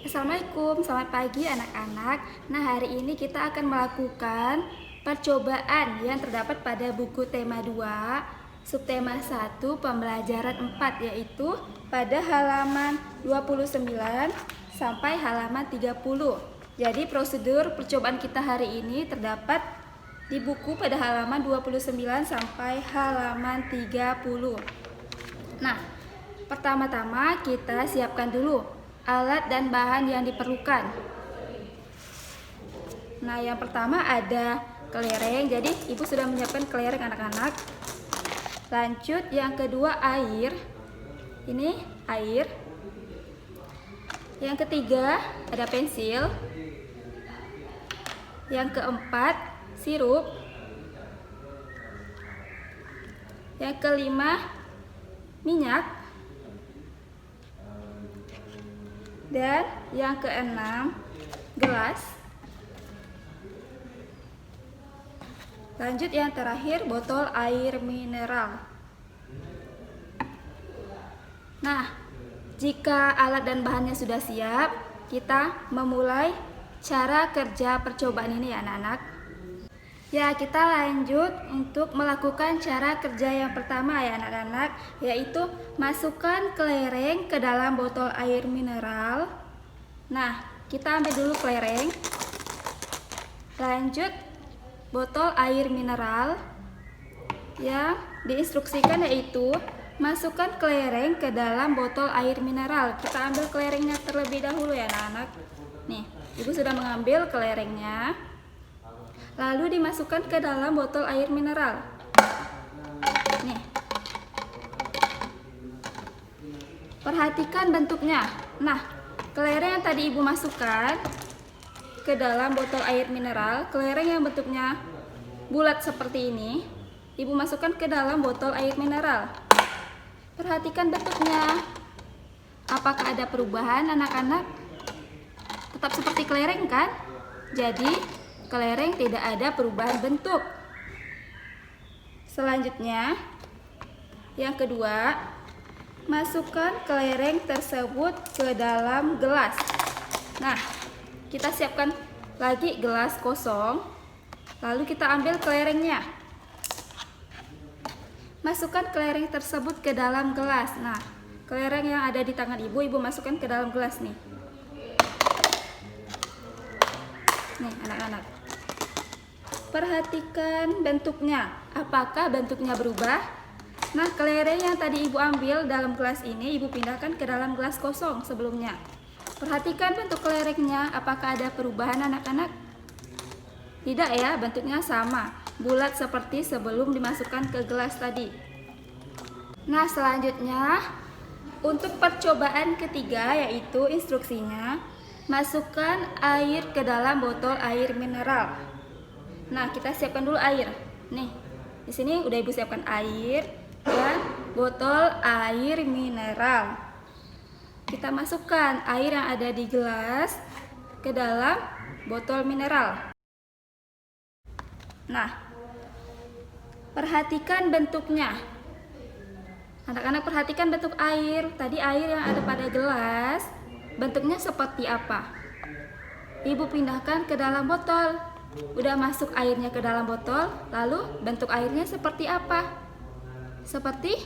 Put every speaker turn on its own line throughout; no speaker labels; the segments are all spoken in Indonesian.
Assalamualaikum, selamat pagi anak-anak. Nah, hari ini kita akan melakukan percobaan yang terdapat pada buku tema 2, subtema 1, pembelajaran 4, yaitu pada halaman 29 sampai halaman 30. Jadi prosedur percobaan kita hari ini terdapat di buku pada halaman 29 sampai halaman 30. Nah, pertama-tama kita siapkan dulu alat dan bahan yang diperlukan. Nah, yang pertama ada kelereng. Jadi ibu sudah menyiapkan kelereng anak-anak. Lanjut yang kedua air. Ini air. Yang ketiga ada pensil. Yang keempat sirup. Yang kelima minyak. Dan yang keenam gelas. Lanjut yang terakhir botol air mineral. Nah, jika alat dan bahannya sudah siap, kita memulai cara kerja percobaan ini ya anak-anak. Ya, kita lanjut untuk melakukan cara kerja yang pertama ya anak-anak, yaitu masukkan kelereng ke dalam botol air mineral. Nah, kita ambil dulu kelereng. Lanjut botol air mineral. Yang diinstruksikan yaitu masukkan kelereng ke dalam botol air mineral. Kita ambil kelerengnya terlebih dahulu ya anak-anak. Nih, ibu sudah mengambil kelerengnya. Lalu dimasukkan ke dalam botol air mineral. Nih. Perhatikan bentuknya. Nah, kelereng yang tadi ibu masukkan ke dalam botol air mineral, kelereng yang bentuknya bulat seperti ini, ibu masukkan ke dalam botol air mineral. Perhatikan bentuknya. Apakah ada perubahan anak-anak? Tetap seperti kelereng kan? Jadi kelereng tidak ada perubahan bentuk. Selanjutnya, yang kedua, masukkan kelereng tersebut ke dalam gelas. Nah, kita siapkan lagi gelas kosong. Lalu kita ambil kelerengnya. Masukkan kelereng tersebut ke dalam gelas. Nah, kelereng yang ada di tangan ibu masukkan ke dalam gelas nih. Nih, anak-anak. Perhatikan bentuknya. Apakah bentuknya berubah? Nah, kelereng yang tadi ibu ambil dalam gelas ini, ibu pindahkan ke dalam gelas kosong sebelumnya. Perhatikan bentuk kelerengnya. Apakah ada perubahan anak-anak? Tidak ya, bentuknya sama. Bulat seperti sebelum dimasukkan ke gelas tadi. Nah, selanjutnya untuk percobaan ketiga yaitu instruksinya. Masukkan air ke dalam botol air mineral. Nah, kita siapkan dulu air. Nih, di sini udah ibu siapkan air dan botol air mineral. Kita masukkan air yang ada di gelas ke dalam botol mineral. Nah, perhatikan bentuknya. Anak-anak perhatikan bentuk air. Tadi air yang ada pada gelas, bentuknya seperti apa? Ibu pindahkan ke dalam botol. Udah masuk airnya ke dalam botol, lalu bentuk airnya seperti apa? Seperti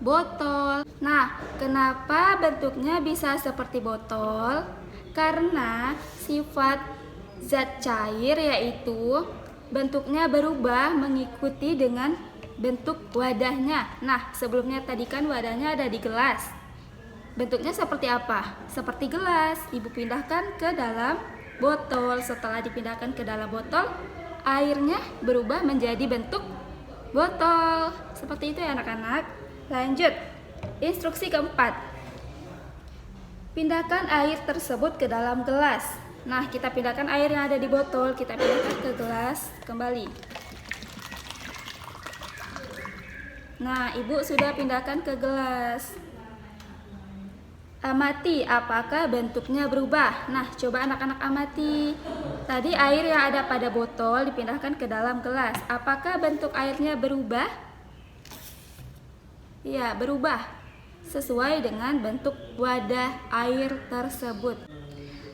botol. Nah, kenapa bentuknya bisa seperti botol? Karena sifat zat cair yaitu bentuknya berubah mengikuti dengan bentuk wadahnya. Nah, sebelumnya tadi kan wadahnya ada di gelas. Bentuknya seperti apa? Seperti gelas. Ibu pindahkan ke dalam botol. Setelah dipindahkan ke dalam botol, airnya berubah menjadi bentuk botol. Seperti itu ya anak-anak. Lanjut, instruksi keempat. Pindahkan air tersebut ke dalam gelas. Nah, kita pindahkan air yang ada di botol, kita pindahkan ke gelas kembali. Nah, ibu sudah pindahkan ke gelas. Amati apakah bentuknya berubah. Nah, coba anak-anak amati. Tadi air yang ada pada botol dipindahkan ke dalam gelas. Apakah bentuk airnya berubah? Ya, berubah sesuai dengan bentuk wadah air tersebut.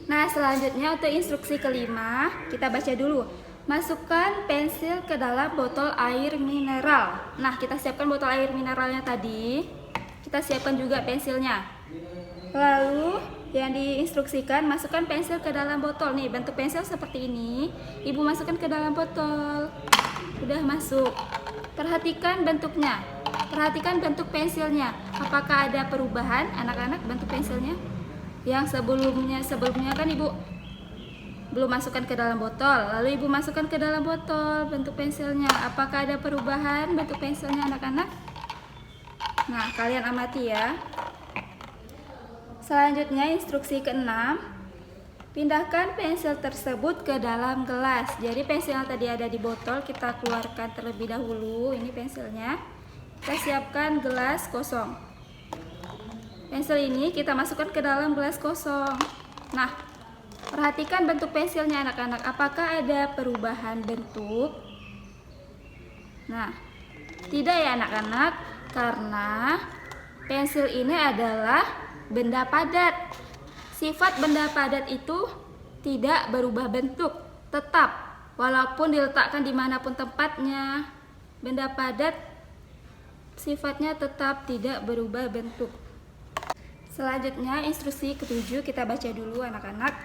Nah, selanjutnya untuk instruksi kelima, kita baca dulu. Masukkan pensil ke dalam botol air mineral. Nah, kita siapkan botol air mineralnya tadi. Kita siapkan juga pensilnya. Lalu, yang diinstruksikan, masukkan pensil ke dalam botol. Nih, bentuk pensil seperti ini. Ibu masukkan ke dalam botol. Udah masuk. Perhatikan bentuknya. Perhatikan bentuk pensilnya. Apakah ada perubahan anak-anak bentuk pensilnya? Yang sebelumnya kan ibu belum masukkan ke dalam botol, lalu ibu masukkan ke dalam botol bentuk pensilnya. Apakah ada perubahan bentuk pensilnya anak-anak? Nah, kalian amati ya. Selanjutnya instruksi keenam, pindahkan pensil tersebut ke dalam gelas. Jadi pensil yang tadi ada di botol kita keluarkan terlebih dahulu. Ini pensilnya. Kita siapkan gelas kosong. Pensil ini kita masukkan ke dalam gelas kosong. Nah, perhatikan bentuk pensilnya anak-anak. Apakah ada perubahan bentuk? Nah, tidak ya anak-anak, karena pensil ini adalah benda padat. Sifat benda padat itu tidak berubah bentuk, tetap walaupun diletakkan dimanapun tempatnya. Benda padat sifatnya tetap tidak berubah bentuk. Selanjutnya instruksi ketujuh kita baca dulu anak-anak.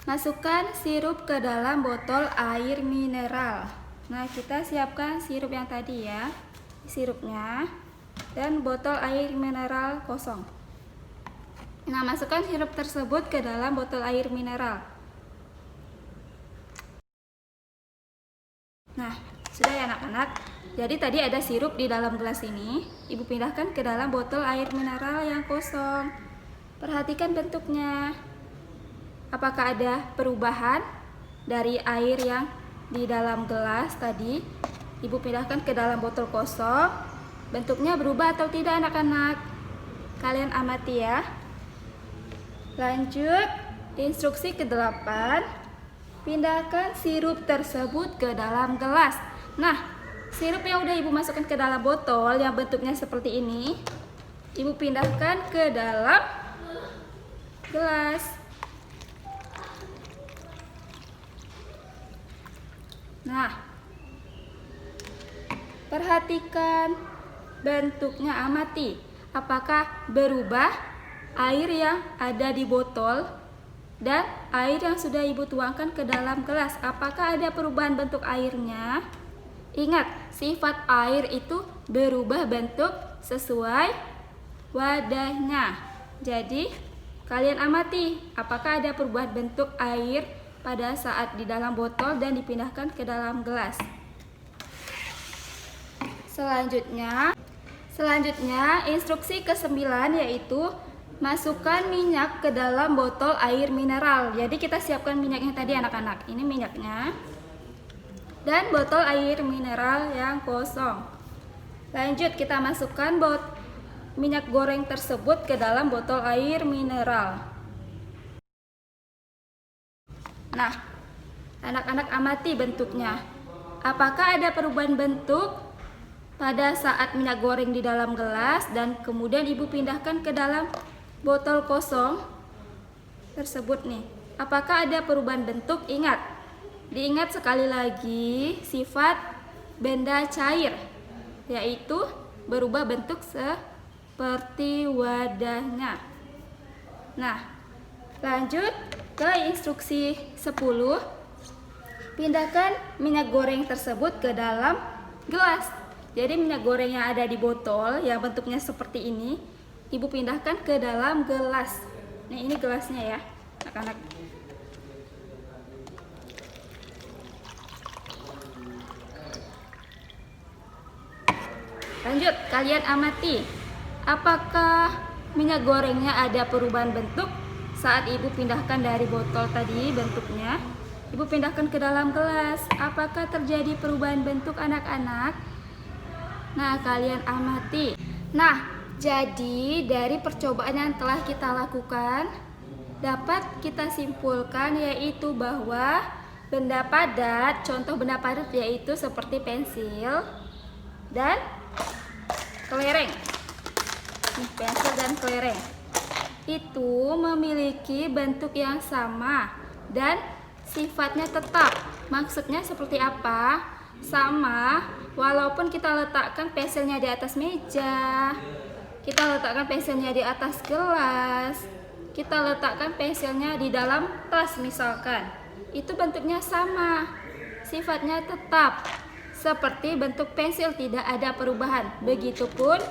Masukkan sirup ke dalam botol air mineral. Nah, kita siapkan sirup yang tadi ya, sirupnya, dan botol air mineral kosong. Nah, masukkan sirup tersebut ke dalam botol air mineral. Nah, sudah ya anak-anak. Jadi tadi ada sirup di dalam gelas ini, ibu pindahkan ke dalam botol air mineral yang kosong. Perhatikan bentuknya. Apakah ada perubahan dari air yang di dalam gelas tadi? Ibu pindahkan ke dalam botol kosong. Bentuknya berubah atau tidak anak-anak? Kalian amati ya. Lanjut, instruksi ke-8. Pindahkan sirup tersebut ke dalam gelas. Nah, sirup yang udah ibu masukkan ke dalam botol yang bentuknya seperti ini, ibu pindahkan ke dalam gelas. Nah, perhatikan bentuknya, amati. Apakah berubah air yang ada di botol dan air yang sudah ibu tuangkan ke dalam gelas? Apakah ada perubahan bentuk airnya? Ingat, sifat air itu berubah bentuk sesuai wadahnya. Jadi, kalian amati apakah ada perubahan bentuk air pada saat di dalam botol dan dipindahkan ke dalam gelas. Selanjutnya instruksi ke-9 yaitu masukkan minyak ke dalam botol air mineral. Jadi kita siapkan minyaknya tadi anak-anak. Ini minyaknya. Dan botol air mineral yang kosong. Lanjut, kita masukkan minyak goreng tersebut ke dalam botol air mineral. Nah, anak-anak amati bentuknya. Apakah ada perubahan bentuk pada saat minyak goreng di dalam gelas dan kemudian ibu pindahkan ke dalam botol kosong tersebut nih? Apakah ada perubahan bentuk? Diingat sekali lagi sifat benda cair, yaitu berubah bentuk seperti wadahnya. Nah, lanjut ke instruksi 10. Pindahkan minyak goreng tersebut ke dalam gelas. Jadi minyak goreng yang ada di botol yang bentuknya seperti ini, ibu pindahkan ke dalam gelas. Nah, ini gelasnya ya, anak-anak. Lanjut, kalian amati. Apakah minyak gorengnya ada perubahan bentuk saat ibu pindahkan dari botol tadi bentuknya? Ibu pindahkan ke dalam gelas. Apakah terjadi perubahan bentuk anak-anak? Nah, kalian amati. Nah, jadi dari percobaan yang telah kita lakukan, dapat kita simpulkan yaitu bahwa benda padat, contoh benda padat yaitu seperti pensil dan kelereng. Pensil dan kelereng. itu memiliki bentuk yang sama dan sifatnya tetap. Maksudnya seperti apa? Sama, walaupun kita letakkan pensilnya di atas meja, kita letakkan pensilnya di atas gelas, kita letakkan pensilnya di dalam tas misalkan, itu bentuknya sama, sifatnya tetap seperti bentuk pensil, tidak ada perubahan. Begitupun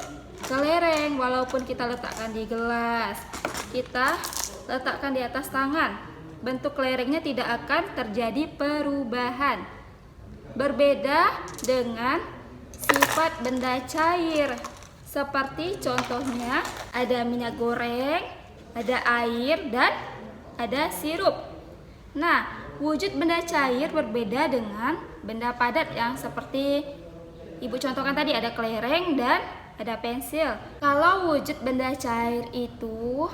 kelereng, walaupun kita letakkan di gelas, kita letakkan di atas tangan, bentuk kelerengnya tidak akan terjadi perubahan. Berbeda dengan sifat benda cair, seperti contohnya ada minyak goreng, ada air, dan ada sirup. Nah, wujud benda cair berbeda dengan benda padat yang seperti Ibu contohkan tadi, ada kelereng dan ada pensil. Kalau wujud benda cair itu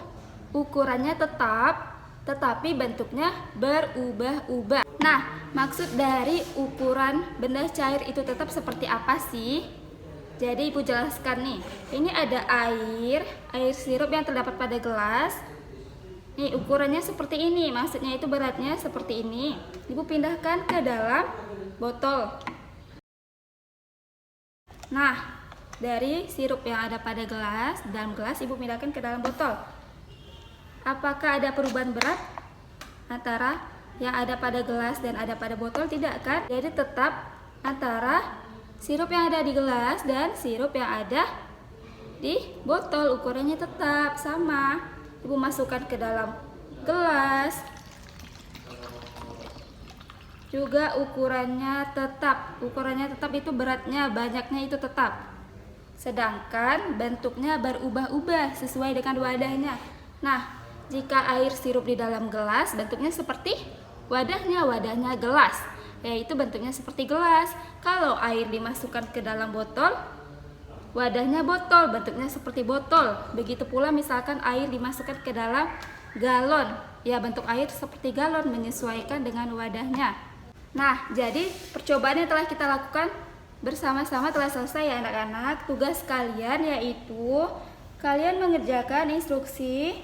ukurannya tetap, tetapi bentuknya berubah-ubah. Nah, maksud dari ukuran benda cair itu tetap seperti apa sih? Jadi Ibu jelaskan nih. Ini ada air sirup yang terdapat pada gelas. Nih, ukurannya seperti ini, maksudnya itu beratnya seperti ini. Ibu pindahkan ke dalam botol. Nah, dari sirup yang ada pada gelas, dalam gelas Ibu pindahkan ke dalam botol. Apakah ada perubahan berat antara yang ada pada gelas dan ada pada botol? Tidak kan? Jadi tetap antara sirup yang ada di gelas dan sirup yang ada di botol, ukurannya tetap sama. Ibu masukkan ke dalam gelas, juga ukurannya tetap. Ukurannya tetap itu beratnya, banyaknya itu tetap. Sedangkan bentuknya berubah-ubah sesuai dengan wadahnya. Nah, jika air sirup di dalam gelas, bentuknya seperti wadahnya gelas, yaitu bentuknya seperti gelas. Kalau air dimasukkan ke dalam botol, wadahnya botol, bentuknya seperti botol. Begitu pula misalkan air dimasukkan ke dalam galon, ya bentuk air seperti galon, menyesuaikan dengan wadahnya. Nah, jadi percobaan yang telah kita lakukan bersama-sama telah selesai ya anak-anak. Tugas kalian yaitu kalian mengerjakan instruksi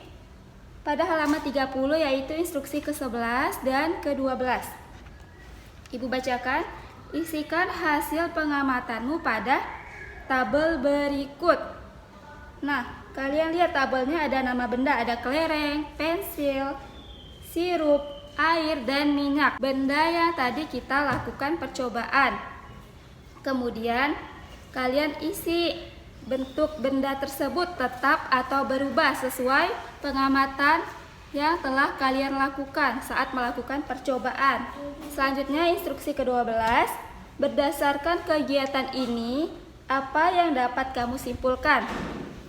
pada halaman 30, yaitu instruksi ke-11 dan ke-12. Ibu bacakan, isikan hasil pengamatanmu pada tabel berikut. Nah, kalian lihat tabelnya ada nama benda, ada kelereng, pensil, sirup, air, dan minyak. Benda yang tadi kita lakukan percobaan. Kemudian kalian isi bentuk benda tersebut tetap atau berubah sesuai pengamatan yang telah kalian lakukan saat melakukan percobaan. Selanjutnya instruksi ke-12, berdasarkan kegiatan ini, apa yang dapat kamu simpulkan?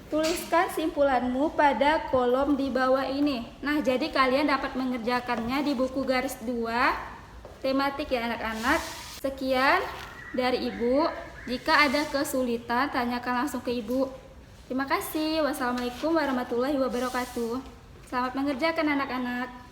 Tuliskan simpulanmu pada kolom di bawah ini. Nah, jadi kalian dapat mengerjakannya di buku garis 2 tematik ya anak-anak. Sekian dari Ibu. Jika ada kesulitan, tanyakan langsung ke Ibu. Terima kasih. Wassalamualaikum warahmatullahi wabarakatuh. Selamat mengerjakan anak-anak.